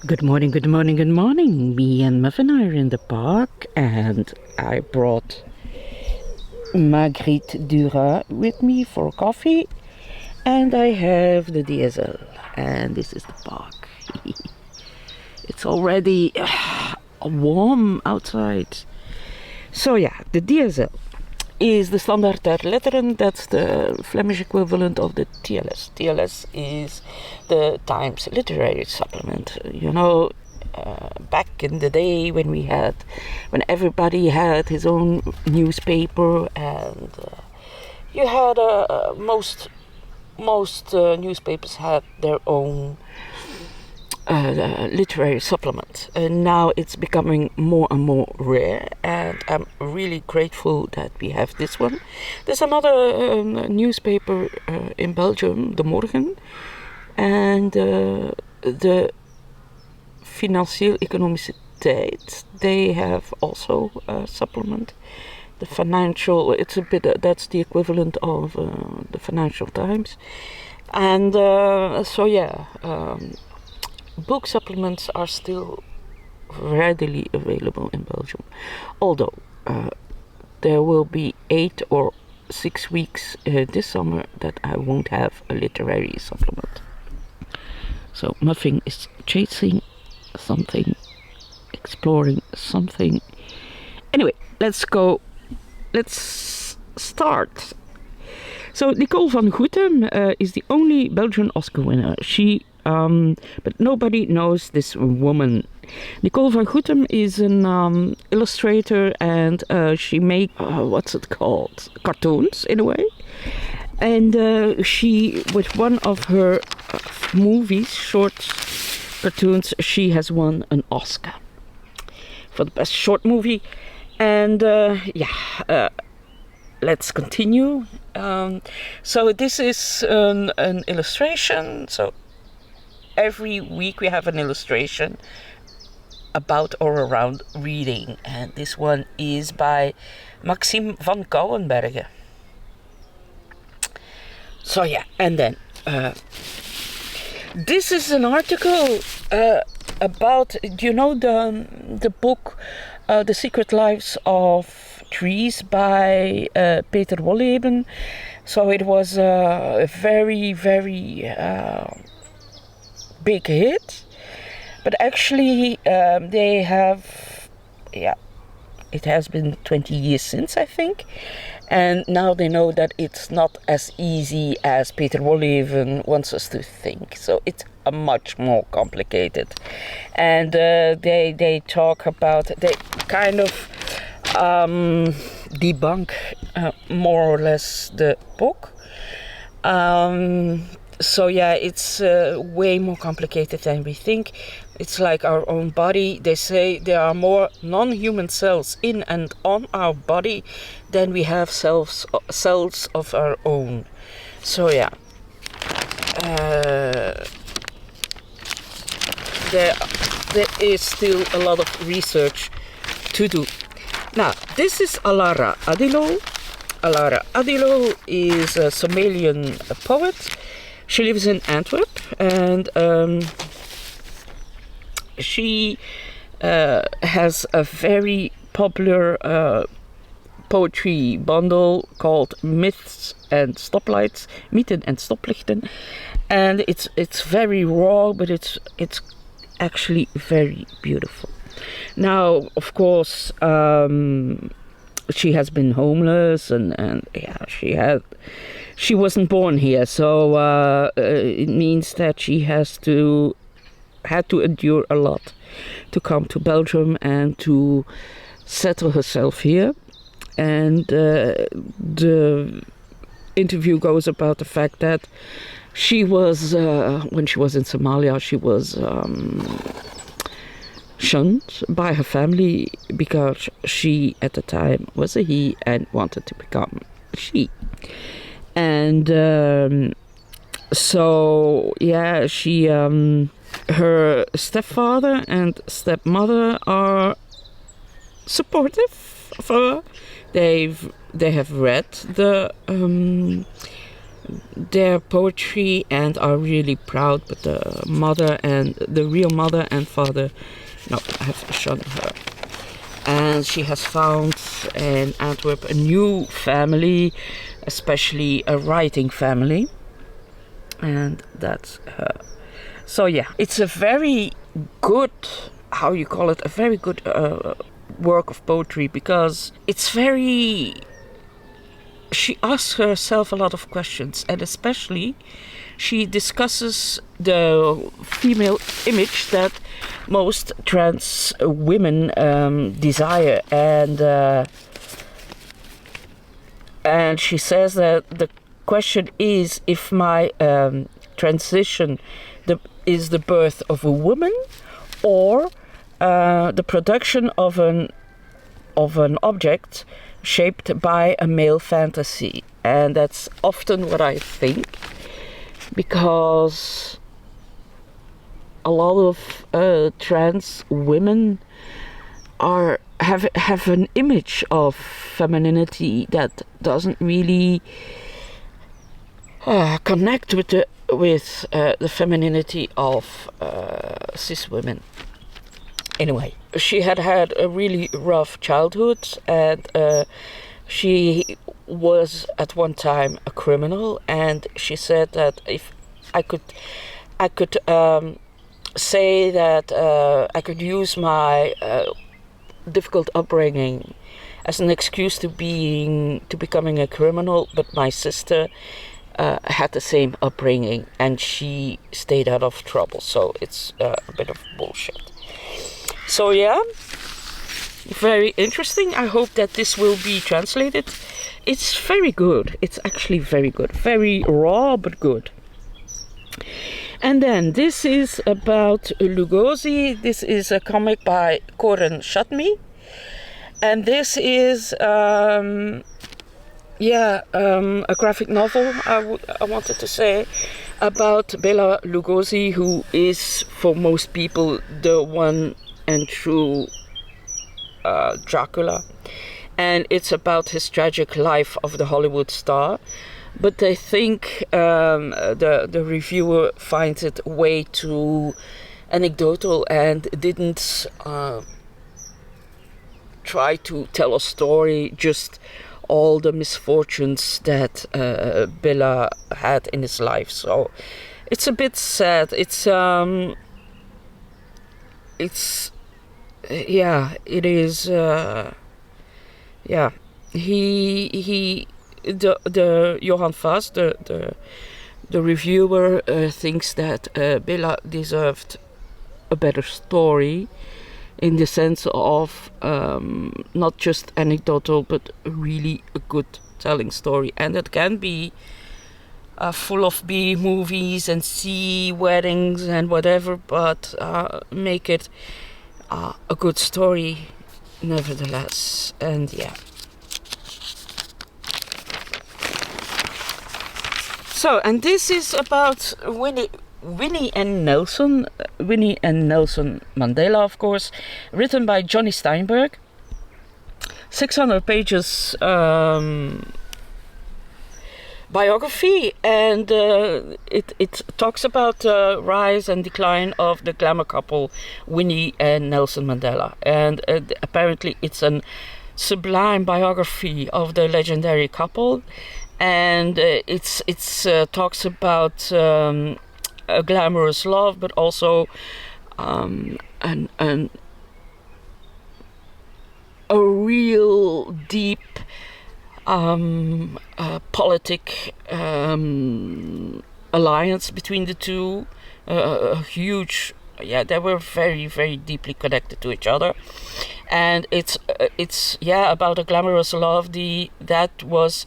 Good morning, good morning, good morning. Me and Muffin are in the park and I brought Marguerite Dura with me for coffee and I have the DSL and this is the park. It's already warm outside. So yeah, the DSL is the Standaard der Letteren. That's the Flemish equivalent of the TLS. TLS is the Times literary supplement. You know, back in the day when everybody had his own newspaper, and you had most newspapers had their own literary supplement, and now it's becoming more and more rare, and I'm really grateful that we have this one. There's another newspaper in Belgium, De Morgen, and the Financieel-Economische Tijd. They have also a supplement. The financial, it's a bit, that's the equivalent of the Financial Times, and book supplements are still readily available in Belgium, although there will be 8 or 6 weeks this summer that I won't have a literary supplement. So Muffin is chasing something, exploring something. Anyway, let's start. So Nicole Vanhouten is the only Belgian Oscar winner. But nobody knows this woman. Nicole Vanhouten is an illustrator, and she makes cartoons in a way. And she, with one of her movies, short cartoons, she has won an Oscar for the best short movie. And let's continue. So this is an illustration. So every week we have an illustration about or around reading, and this one is by Maxime van Kouwenbergen. So yeah, and then this is an article about, do you know the book The Secret Lives of Trees by Peter Wohlleben? So it was a very, very big hit, but actually it has been 20 years since, I think, and now they know that it's not as easy as Peter Wohlleben wants us to think. So it's a much more complicated, and they talk about, they kind of debunk more or less the book. So yeah, it's way more complicated than we think. It's like our own body. They say there are more non-human cells in and on our body than we have cells of our own. So yeah, there is still a lot of research to do. Now, this is Alara Adilow. Alara Adilow is a Somalian poet. She lives in Antwerp, and she has a very popular poetry bundle called Myths and Stoplights, Mythen and stoplichten, and it's very raw, but it's actually very beautiful. Now, of course, she has been homeless, and she wasn't born here, so it means that she had to endure a lot to come to Belgium and to settle herself here. And the interview goes about the fact that she was, when she was in Somalia, she was shunned by her family because she at the time was a he and wanted to become a she. And so yeah, she her stepfather and stepmother are supportive of her. They have read the their poetry and are really proud. But the real mother and father, no, have shunned her. And she has found in Antwerp a new family, especially a writing family. And that's her. So yeah, it's a very good, how you call it, a very good work of poetry, because it's very, she asks herself a lot of questions, and especially she discusses the female image that most trans women desire, and she says that the question is if my transition is the birth of a woman, or the production of an object shaped by a male fantasy. And that's often what I think, because a lot of trans women have an image of femininity that doesn't really connect with the femininity of cis women. Anyway, she had a really rough childhood, and she was at one time a criminal. And she said that if I could say that I could use my difficult upbringing as an excuse to becoming a criminal, but my sister had the same upbringing and she stayed out of trouble. So it's a bit of bullshit. So yeah, very interesting. I hope that this will be translated. It's very good. It's actually very good. Very raw, but good. And then this is about Lugosi. This is a comic by Koren Shadmi. And this is a graphic novel, I wanted to say, about Bela Lugosi, who is for most people the one and true Dracula. And it's about his tragic life of the Hollywood star. But I think the reviewer finds it way too anecdotal and didn't try to tell a story, just all the misfortunes that Bela had in his life. So it's a bit sad. It is. The Johan Vaas, the reviewer, thinks that Bela deserved a better story, in the sense of not just anecdotal, but really a good telling story. And it can be full of B movies and C weddings and whatever, but make it a good story nevertheless. And yeah. So, and this is about Winnie and Nelson, Winnie and Nelson Mandela, of course, written by Jonny Steinberg. 600 pages biography, and it talks about the rise and decline of the glamour couple Winnie and Nelson Mandela. And apparently it's a sublime biography of the legendary couple. And it's talks about a glamorous love, but also a real deep politic alliance between the two. A huge, they were very, very deeply connected to each other. And it's about a glamorous love that was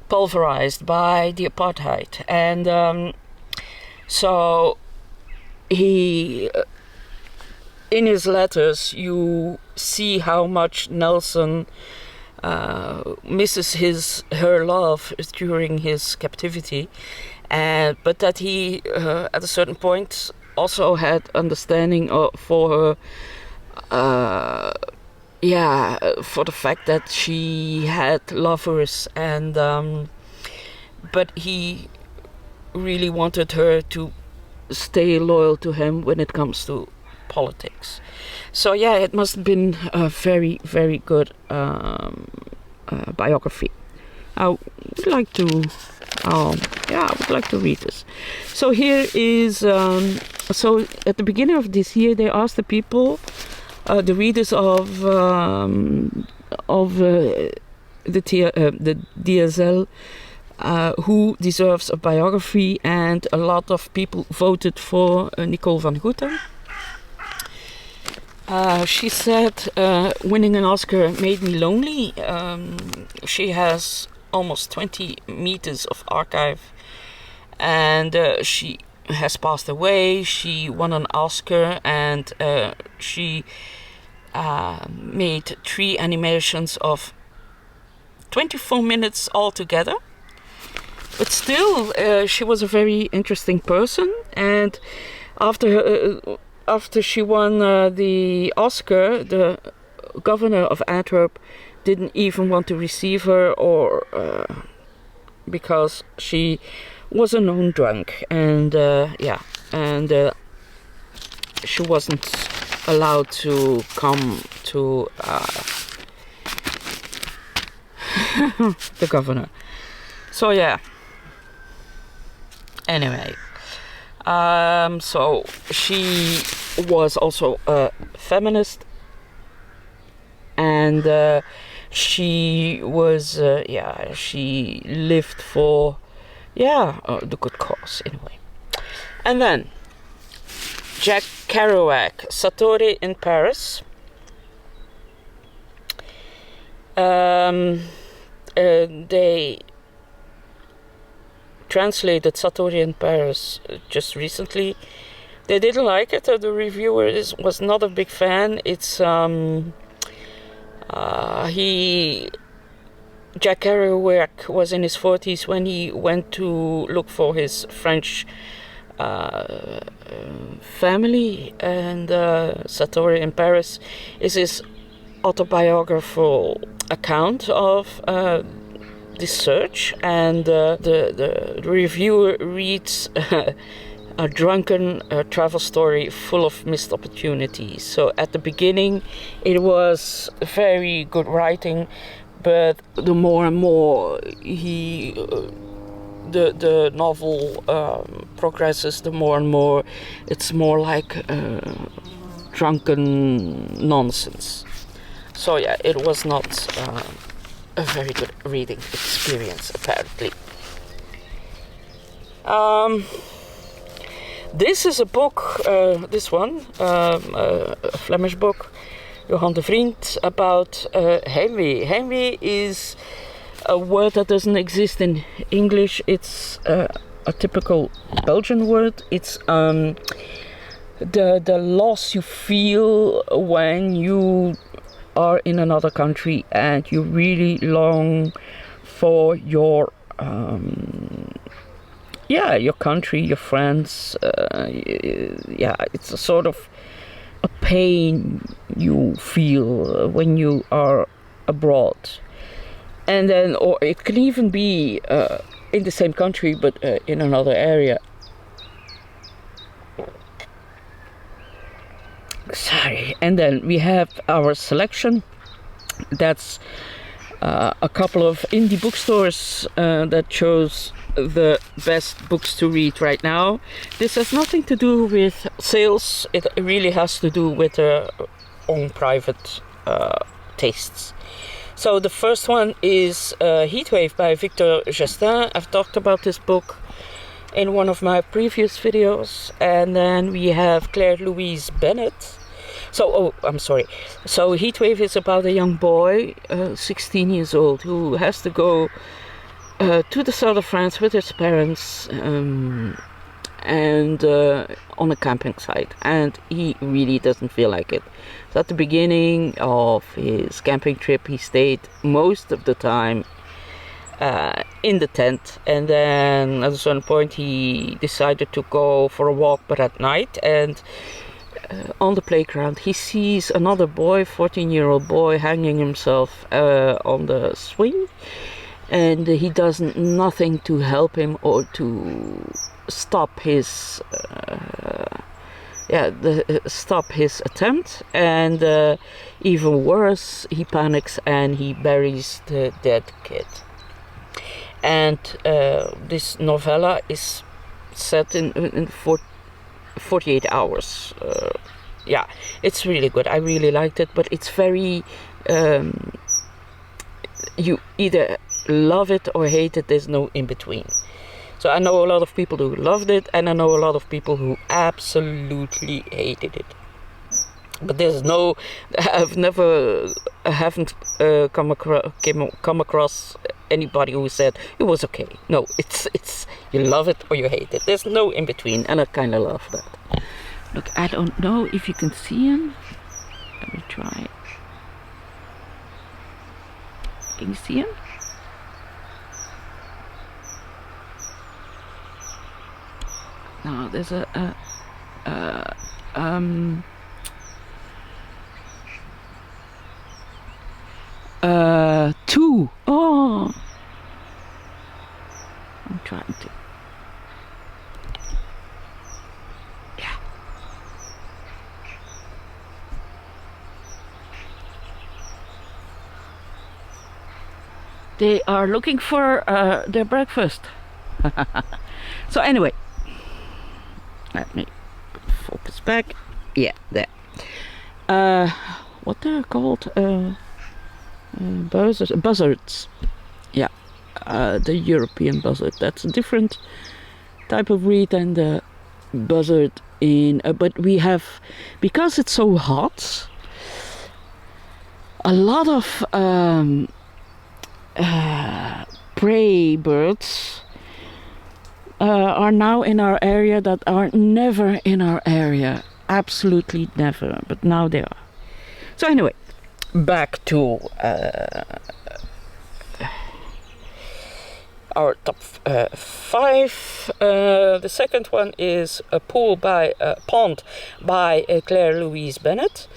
pulverized by the apartheid. And so he, in his letters, you see how much Nelson misses her love during his captivity, but that he at a certain point also had understanding for her, for the fact that she had lovers, and but he really wanted her to stay loyal to him when it comes to politics. So yeah, it must have been a very, very good biography. I would like to, I would like to read this. So here is, so at the beginning of this year, they asked the people, the readers of the DSL, who deserves a biography, and a lot of people voted for Nicole Vanhouten. She said, winning an Oscar made me lonely. She has almost 20 meters of archive, and she has passed away. She won an Oscar, and she made 3 animations of 24 minutes altogether. But still, she was a very interesting person, and after she won the Oscar, the governor of Antwerp didn't even want to receive her, or because she was a known drunk, and she wasn't allowed to come to the governor. So yeah. Anyway, so she was also a feminist, and she was, she lived for, the good cause, anyway. And then, Jack Kerouac, Satori in Paris. They translated Satori in Paris just recently. They didn't like it. The reviewer was not a big fan. It's Jack Kerouac was in his 40s when he went to look for his French family, and Satori in Paris is his autobiographical account of this search, and the reviewer reads a drunken travel story full of missed opportunities. So at the beginning it was very good writing, but the more and more the novel progresses, the more and more it's more like drunken nonsense. So yeah, it was not a very good reading experience, apparently. This is a book, this one, a Flemish book, Johan de Vriend, about heimwee. Heimwee is a word that doesn't exist in English. It's a typical Belgian word. It's the loss you feel when you are in another country and you really long for your your country, your friends. It's a sort of a pain you feel when you are abroad. And then, or it can even be in the same country but in another area. Sorry. And then we have our selection. That's a couple of indie bookstores that chose the best books to read right now. This has nothing to do with sales. It really has to do with their own private tastes. So the first one is Heatwave by Victor Gestin. I've talked about this book in one of my previous videos. And then we have Claire Louise Bennett. So Heatwave is about a young boy, 16 years old, who has to go to the south of France with his parents and on a camping site, and he really doesn't feel like it. So at the beginning of his camping trip, he stayed most of the time in the tent, and then at a certain point he decided to go for a walk, but at night, and on the playground he sees another boy, 14-year-old boy, hanging himself on the swing. and he does nothing to help him or to stop his stop his attempt, and even worse, he panics and he buries the dead kid. And this novella is set in 48 hours. Yeah, it's really good. I really liked it, but it's very you either love it or hate it. There's no in between. So I know a lot of people who loved it, and I know a lot of people who absolutely hated it. But there's no, I haven't come across anybody who said it was okay. No, it's you love it or you hate it. There's no in between, and I kind of love that. Look, I don't know if you can see him. Let me try. Can you see him? No, there's two. Oh, I'm trying to. Yeah. They are looking for their breakfast. So anyway, let me focus back. Yeah, there. What they're called? Buzzards. Yeah, the European buzzard. That's a different type of breed than the buzzard in. But we have, because it's so hot, a lot of prey birds are now in our area that are never in our area. Absolutely never. But now they are. So anyway, back to our top 5. The second one is a pond by Claire Louise Bennett.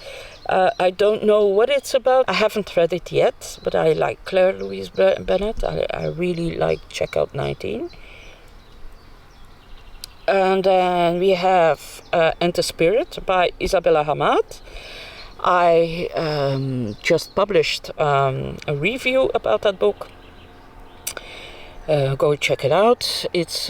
I don't know what it's about. I haven't read it yet, but I like Claire Louise Bennett. I really like Check Out 19. And then we have Enter Spirit by Isabella Hamad. I just published a review about that book. Go check it out. It's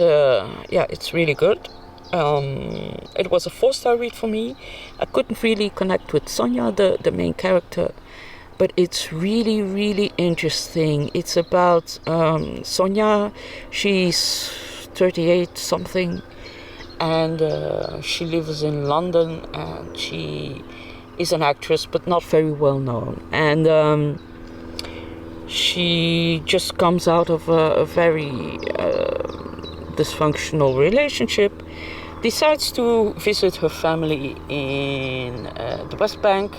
really good. It was a 4-star read for me. I couldn't really connect with Sonia, the main character, but it's really, really interesting. It's about Sonia. She's 38 something, and she lives in London, and she is an actress, but not very well known. And she just comes out of a very dysfunctional relationship, decides to visit her family in the West Bank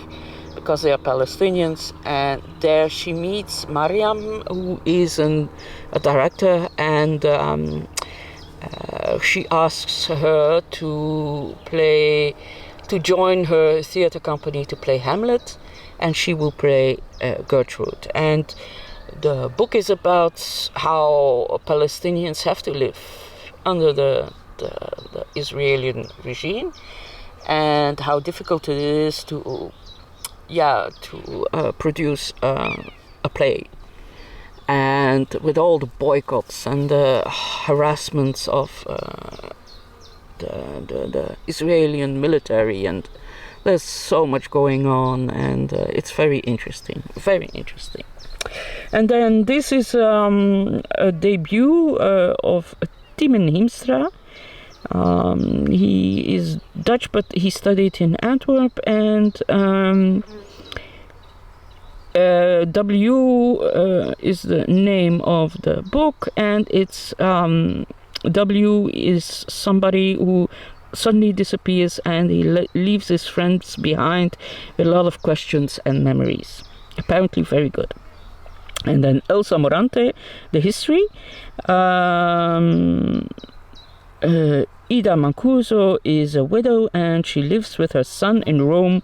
because they are Palestinians, and there she meets Mariam, who is a director, and she asks her to join her theater company to play Hamlet, and she will play Gertrude. And the book is about how Palestinians have to live under the Israeli regime, and how difficult it is to produce a play, and with all the boycotts and the harassments of the Israeli military, and there's so much going on, and it's very interesting. And then this is a debut of Timen Hiemstra. He is Dutch, but he studied in Antwerp, and W is the name of the book, and it's W is somebody who suddenly disappears, and he leaves his friends behind with a lot of questions and memories. Apparently very good. And then Elsa Morante, the history. Ida Mancuso is a widow, and she lives with her son in Rome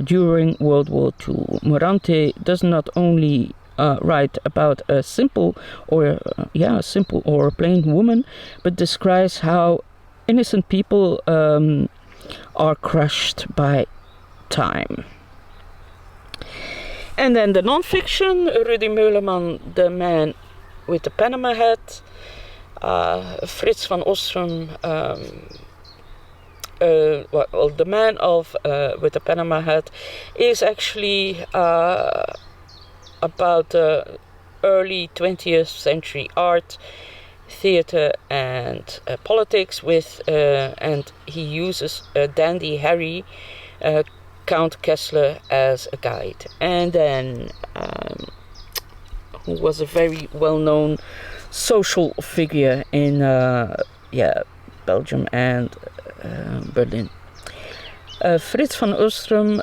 during World War II. Morante does not only write about a simple or a plain woman, but describes how innocent people are crushed by time. And then the non-fiction, Rudy Meuleman, The Man with the Panama Hat, Frits van Ostrom, The Man with the Panama Hat is actually about early 20th century art, theater and politics and he uses Dandy Harry, Count Kessler as a guide. And then who was a very well-known social figure in Belgium and Berlin. Frits van Ostrom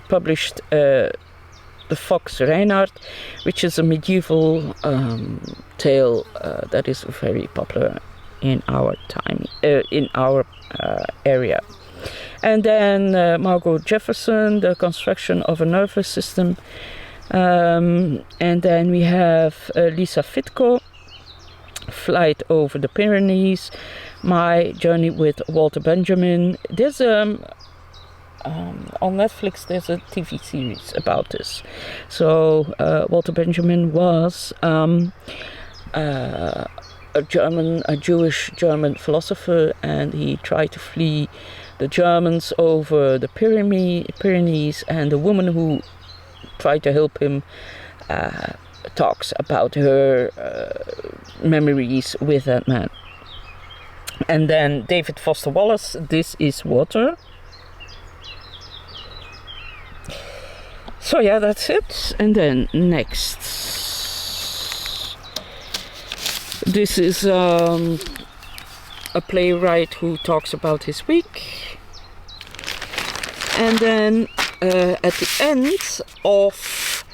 published the Fox Reinhardt, which is a medieval tale that is very popular in our time, in our area. And then Margot Jefferson, The Construction of a Nervous System. And then we have Lisa Fitko, Flight Over the Pyrenees, My Journey with Walter Benjamin. There's on Netflix there's a TV series about this. So Walter Benjamin was a Jewish German philosopher, and he tried to flee the Germans over the Pyrenees, and the woman who tried to help him talks about her memories with that man. And then David Foster Wallace, This Is Water. So yeah, that's it. And then next, this is a playwright who talks about his week. And then at the end of,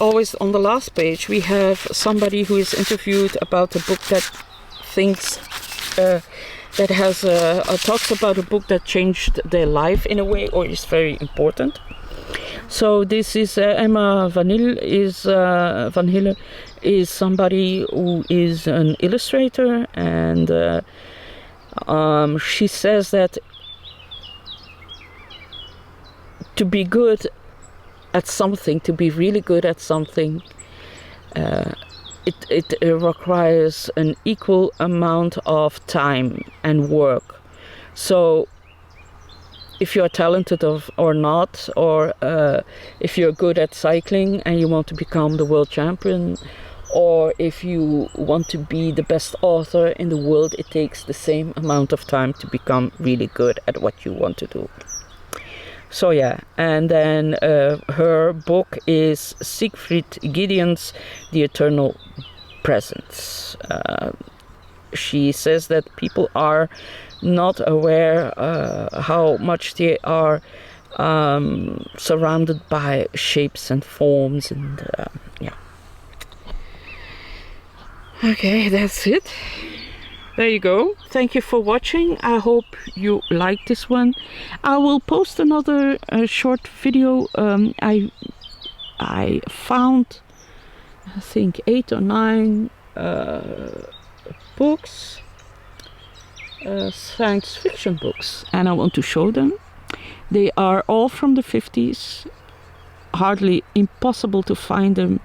always on the last page, we have somebody who is interviewed about a book that thinks that has talks about a book that changed their life in a way, or is very important. So this is Emma Van Hille is somebody who is an illustrator, and she says that to be good at something, to be really good at something, it requires an equal amount of time and work. So if you're talented or not, or if you're good at cycling and you want to become the world champion, or if you want to be the best author in the world, it takes the same amount of time to become really good at what you want to do. So yeah, and then her book is Sigfried Giedion's The Eternal Presence. She says that people are not aware how much they are surrounded by shapes and forms, and yeah. Okay, that's it. There you go. Thank you for watching. I hope you liked this one. I will post another short video. I found, I think, 8 or 9 books, science fiction books, and I want to show them. They are all from the 50s, hardly impossible to find them,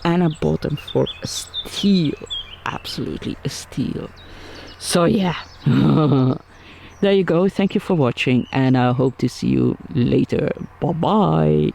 and I bought them for a steal, absolutely a steal. So yeah, there you go. Thank you for watching, and I hope to see you later. Bye bye.